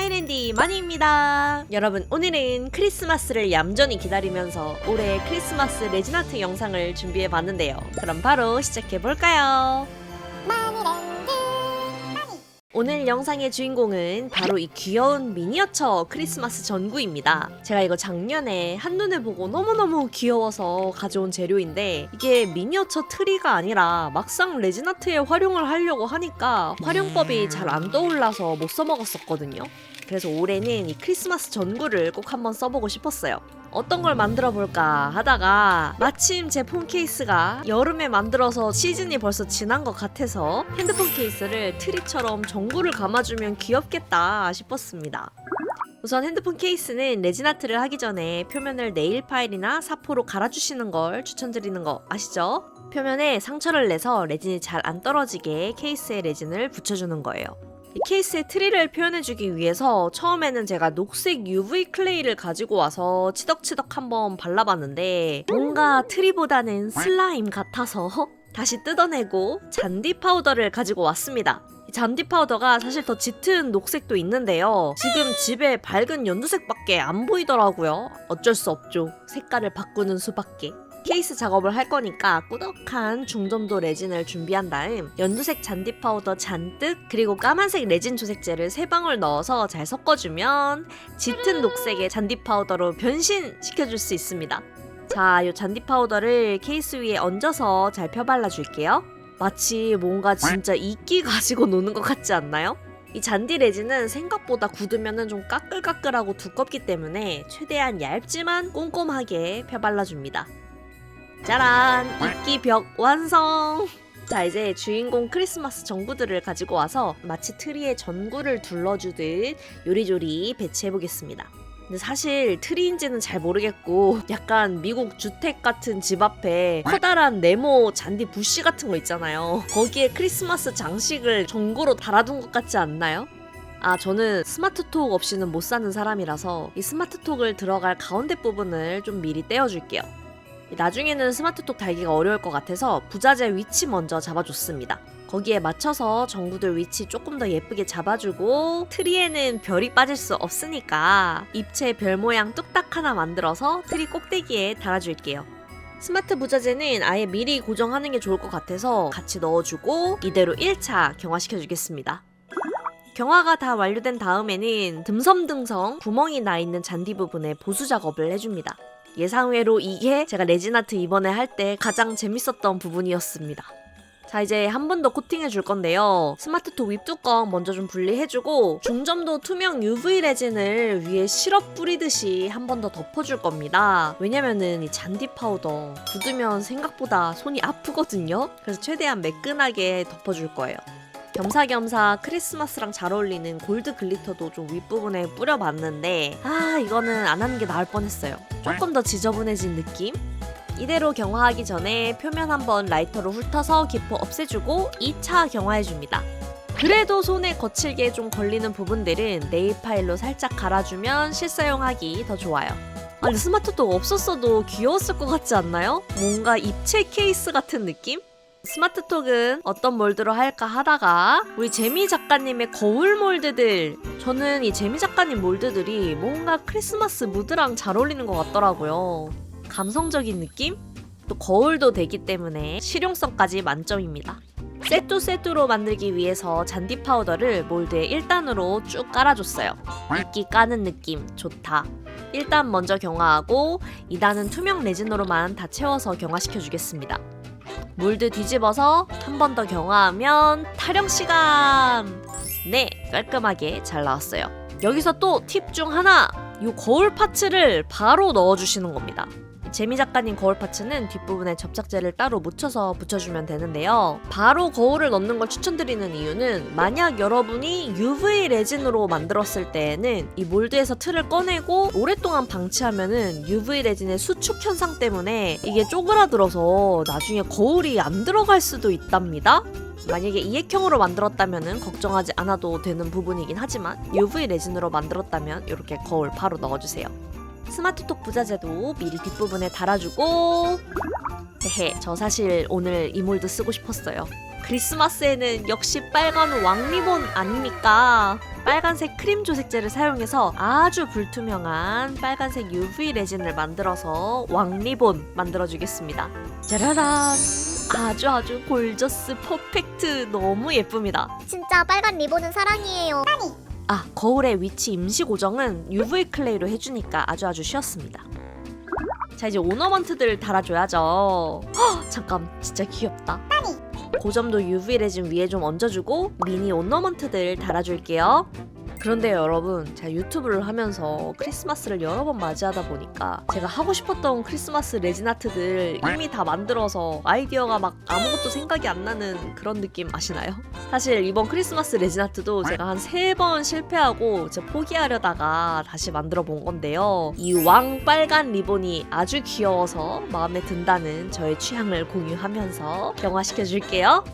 마이랜디 마니입니다. 여러분, 오늘은 크리스마스를 얌전히 기다리면서 올해 크리스마스 레진아트 영상을 준비해봤는데요. 그럼 바로 시작해볼까요? 오늘 영상의 주인공은 바로 이 귀여운 미니어처 크리스마스 전구입니다. 제가 이거 작년에 한눈에 보고 너무너무 귀여워서 가져온 재료인데, 이게 미니어처 트리가 아니라 막상 레진아트에 활용을 하려고 하니까 활용법이 잘 안 떠올라서 못 써먹었었거든요. 그래서 올해는 이 크리스마스 전구를 꼭 한번 써보고 싶었어요. 어떤 걸 만들어 볼까 하다가 마침 제 폰 케이스가 여름에 만들어서 시즌이 벌써 지난 것 같아서 핸드폰 케이스를 트리처럼 전구를 감아주면 귀엽겠다 싶었습니다. 우선 핸드폰 케이스는 레진아트를 하기 전에 표면을 네일 파일이나 사포로 갈아주시는 걸 추천드리는 거 아시죠? 표면에 상처를 내서 레진이 잘 안 떨어지게 케이스에 레진을 붙여주는 거예요. 이 케이스의 트리를 표현해주기 위해서 처음에는 제가 녹색 UV 클레이를 가지고 와서 치덕치덕 한번 발라봤는데 뭔가 트리보다는 슬라임 같아서 다시 뜯어내고 잔디 파우더를 가지고 왔습니다. 이 잔디 파우더가 사실 더 짙은 녹색도 있는데요. 지금 집에 밝은 연두색밖에 안 보이더라고요. 어쩔 수 없죠. 색깔을 바꾸는 수밖에. 케이스 작업을 할 거니까 꾸덕한 중점도 레진을 준비한 다음 연두색 잔디 파우더 잔뜩, 그리고 까만색 레진 조색제를 3방울 넣어서 잘 섞어주면 짙은 녹색의 잔디 파우더로 변신시켜줄 수 있습니다. 자, 이 잔디 파우더를 케이스 위에 얹어서 잘 펴발라 줄게요. 마치 뭔가 진짜 이끼 가지고 노는 것 같지 않나요? 이 잔디 레진은 생각보다 굳으면 좀 까끌까끌하고 두껍기 때문에 최대한 얇지만 꼼꼼하게 펴발라줍니다. 짜란! 이끼 벽 완성! 자, 이제 주인공 크리스마스 전구들을 가지고 와서 마치 트리에 전구를 둘러주듯 요리조리 배치해보겠습니다. 근데 사실 트리인지는 잘 모르겠고 약간 미국 주택 같은 집 앞에 커다란 네모 잔디 부시 같은 거 있잖아요. 거기에 크리스마스 장식을 전구로 달아둔 것 같지 않나요? 아, 저는 스마트톡 없이는 못 사는 사람이라서 이 스마트톡을 들어갈 가운데 부분을 좀 미리 떼어줄게요. 나중에는 스마트톡 달기가 어려울 것 같아서 부자재 위치 먼저 잡아줬습니다. 거기에 맞춰서 전구들 위치 조금 더 예쁘게 잡아주고, 트리에는 별이 빠질 수 없으니까 입체 별 모양 뚝딱 하나 만들어서 트리 꼭대기에 달아줄게요. 스마트 부자재는 아예 미리 고정하는 게 좋을 것 같아서 같이 넣어주고 이대로 1차 경화시켜주겠습니다. 경화가 다 완료된 다음에는 듬성듬성 구멍이 나 있는 잔디 부분에 보수 작업을 해줍니다. 예상외로 이게 제가 레진아트 이번에 할 때 가장 재밌었던 부분이었습니다. 자, 이제 한 번 더 코팅해 줄 건데요. 스마트톡 윗뚜껑 먼저 좀 분리해주고 중점도 투명 UV 레진을 위에 시럽 뿌리듯이 한 번 더 덮어줄 겁니다. 왜냐면은 이 잔디 파우더 굳으면 생각보다 손이 아프거든요. 그래서 최대한 매끈하게 덮어줄 거예요. 겸사겸사 크리스마스랑 잘 어울리는 골드 글리터도 좀 윗부분에 뿌려봤는데 이거는 안 하는 게 나을 뻔했어요. 조금 더 지저분해진 느낌? 이대로 경화하기 전에 표면 한번 라이터로 훑어서 기포 없애주고 2차 경화해줍니다. 그래도 손에 거칠게 좀 걸리는 부분들은 네일 파일로 살짝 갈아주면 실사용하기 더 좋아요. 근데 스마트톡 없었어도 귀여웠을 것 같지 않나요? 뭔가 입체 케이스 같은 느낌? 스마트톡은 어떤 몰드로 할까 하다가 우리 재미 작가님의 거울 몰드들, 저는 이 재미 작가님 몰드들이 뭔가 크리스마스 무드랑 잘 어울리는 것 같더라고요. 감성적인 느낌? 또 거울도 되기 때문에 실용성까지 만점입니다. 세트로 만들기 위해서 잔디 파우더를 몰드에 1단으로 쭉 깔아줬어요. 이끼 까는 느낌 좋다. 1단 먼저 경화하고 2단은 투명 레진으로만 다 채워서 경화시켜주겠습니다. 몰드 뒤집어서 한 번 더 경화하면 타령 시간! 네, 깔끔하게 잘 나왔어요. 여기서 또 팁 중 하나! 이 거울 파츠를 바로 넣어주시는 겁니다. 재미 작가님 거울 파츠는 뒷부분에 접착제를 따로 묻혀서 붙여주면 되는데요. 바로 거울을 넣는 걸 추천드리는 이유는 만약 여러분이 UV 레진으로 만들었을 때에는 이 몰드에서 틀을 꺼내고 오랫동안 방치하면은 UV 레진의 수축 현상 때문에 이게 쪼그라들어서 나중에 거울이 안 들어갈 수도 있답니다. 만약에 이액형으로 만들었다면 걱정하지 않아도 되는 부분이긴 하지만 UV 레진으로 만들었다면 이렇게 거울 바로 넣어주세요. 스마트톡 부자재도 미리 뒷부분에 달아주고, 헤헤, 저 사실 오늘 이 몰드 쓰고 싶었어요. 크리스마스에는 역시 빨간 왕리본 아닙니까? 빨간색 크림 조색제를 사용해서 아주 불투명한 빨간색 UV 레진을 만들어서 왕리본 만들어주겠습니다. 짜라란! 아주 골저스 퍼펙트 너무 예쁩니다. 진짜 빨간 리본은 사랑이에요. 아, 거울의 위치 임시 고정은 UV 클레이로 해주니까 아주 쉬웠습니다. 자, 이제 오너먼트들 달아줘야죠. 헉, 잠깐, 진짜 귀엽다. 고점도 UV 레진 위에 좀 얹어주고 미니 오너먼트들 달아줄게요. 그런데 여러분, 제가 유튜브를 하면서 크리스마스를 여러 번 맞이하다 보니까 제가 하고 싶었던 크리스마스 레진 아트들 이미 다 만들어서 아이디어가 막 아무것도 생각이 안 나는 그런 느낌 아시나요? 사실 이번 크리스마스 레진 아트도 제가 한 3번 실패하고 제가 포기하려다가 다시 만들어 본 건데요. 이 왕 빨간 리본이 아주 귀여워서 마음에 든다는 저의 취향을 공유하면서 경화시켜 줄게요.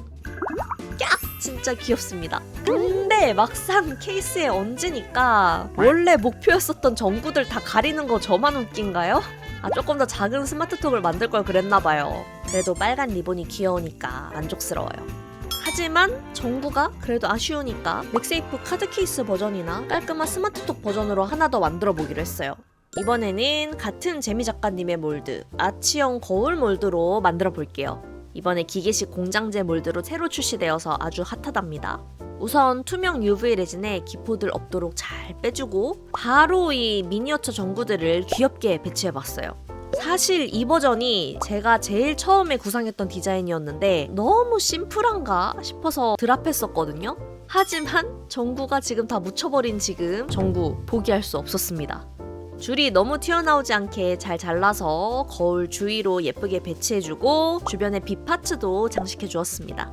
진짜 귀엽습니다. 근데 막상 케이스에 얹으니까 원래 목표였었던 전구들 다 가리는 거 저만 웃긴가요? 아, 조금 더 작은 스마트톡을 만들 걸 그랬나봐요. 그래도 빨간 리본이 귀여우니까 만족스러워요. 하지만 전구가 그래도 아쉬우니까 맥세이프 카드 케이스 버전이나 깔끔한 스마트톡 버전으로 하나 더 만들어 보기로 했어요. 이번에는 같은 재미 작가님의 몰드, 아치형 거울 몰드로 만들어 볼게요. 이번에 기계식 공장제 몰드로 새로 출시되어서 아주 핫하답니다. 우선 투명 UV 레진에 기포들 없도록 잘 빼주고 바로 이 미니어처 전구들을 귀엽게 배치해봤어요. 사실 이 버전이 제가 제일 처음에 구상했던 디자인이었는데 너무 심플한가 싶어서 드랍했었거든요. 하지만 전구가 지금 다 묻혀버린 지금 전구 포기할 수 없었습니다. 줄이 너무 튀어나오지 않게 잘 잘라서 거울 주위로 예쁘게 배치해주고 주변에 빛 파츠도 장식해 주었습니다.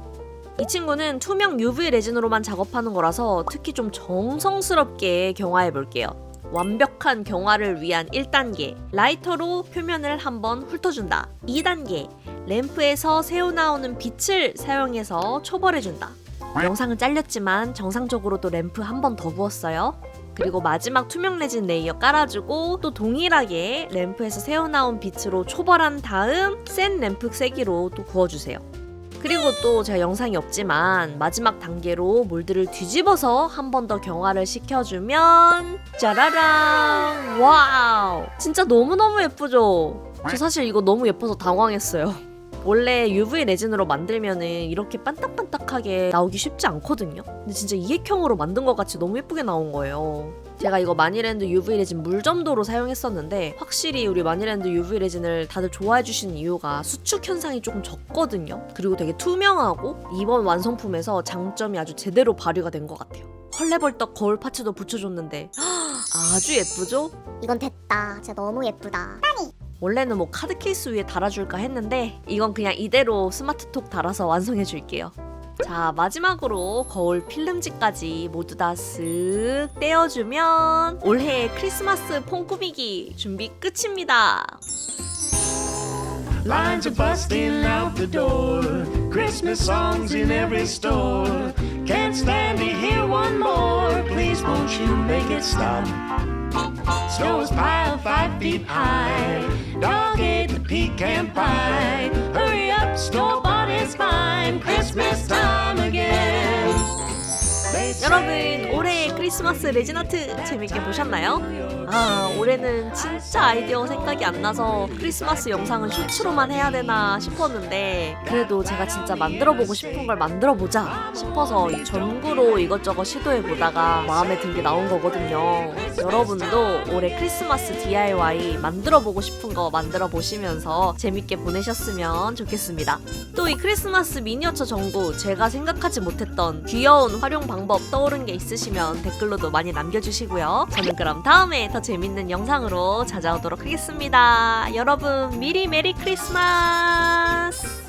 이 친구는 투명 UV 레진으로만 작업하는 거라서 특히 좀 정성스럽게 경화해 볼게요. 완벽한 경화를 위한 1단계, 라이터로 표면을 한번 훑어준다. 2단계, 램프에서 새어나오는 빛을 사용해서 초벌해준다. 영상은 잘렸지만 정상적으로도 램프 한 번 더 부었어요. 그리고 마지막 투명 레진 레이어 깔아주고 또 동일하게 램프에서 새어나온 빛으로 초벌한 다음 센 램프 세기로 또 구워주세요. 그리고 또 제가 영상이 없지만 마지막 단계로 몰드를 뒤집어서 한 번 더 경화를 시켜주면 짜라랑! 와우! 진짜 너무너무 예쁘죠? 저 사실 이거 너무 예뻐서 당황했어요. 원래 UV 레진으로 만들면은 이렇게 반딱반딱하게 나오기 쉽지 않거든요. 근데 진짜 이액형으로 만든 것 같이 너무 예쁘게 나온 거예요. 제가 이거 마니랜드 UV 레진 물점도로 사용했었는데 확실히 우리 마니랜드 UV 레진을 다들 좋아해 주시는 이유가 수축 현상이 조금 적거든요. 그리고 되게 투명하고 이번 완성품에서 장점이 아주 제대로 발휘가 된 것 같아요. 헐레벌떡 거울 파츠도 붙여줬는데 아주 예쁘죠? 이건 됐다. 진짜 너무 예쁘다. 원래는 뭐 카드 케이스 위에 달아줄까 했는데 이건 그냥 이대로 스마트톡 달아서 완성해 줄게요. 자, 마지막으로 거울 필름지까지 모두 다 쓱 떼어주면 올해의 크리스마스 폰 꾸미기 준비 끝입니다. Lines are busting out the door. Christmas songs in every store. Can't stand to hear one more. Please won't you make it stop? Snow is piled 5 feet high. Dog ate the pecan pie. Hurry up, store-bought is fine. Christmas time again. 여러분, 올해의 크리스마스 레진 아트 재밌게 보셨나요? 아, 올해는 진짜 아이디어 생각이 안 나서 크리스마스 영상은 쇼츠로만 해야 되나 싶었는데 그래도 제가 진짜 만들어보고 싶은 걸 만들어보자 싶어서 이 전구로 이것저것 시도해보다가 마음에 든 게 나온 거거든요. 여러분도 올해 크리스마스 DIY 만들어보고 싶은 거 만들어보시면서 재밌게 보내셨으면 좋겠습니다. 또 이 크리스마스 미니어처 전구 제가 생각하지 못했던 귀여운 활용 방법 떠오른 게 있으시면 댓글로도 많이 남겨주시고요. 저는 그럼 다음에 더 재밌는 영상으로 찾아오도록 하겠습니다. 여러분 미리 메리 크리스마스!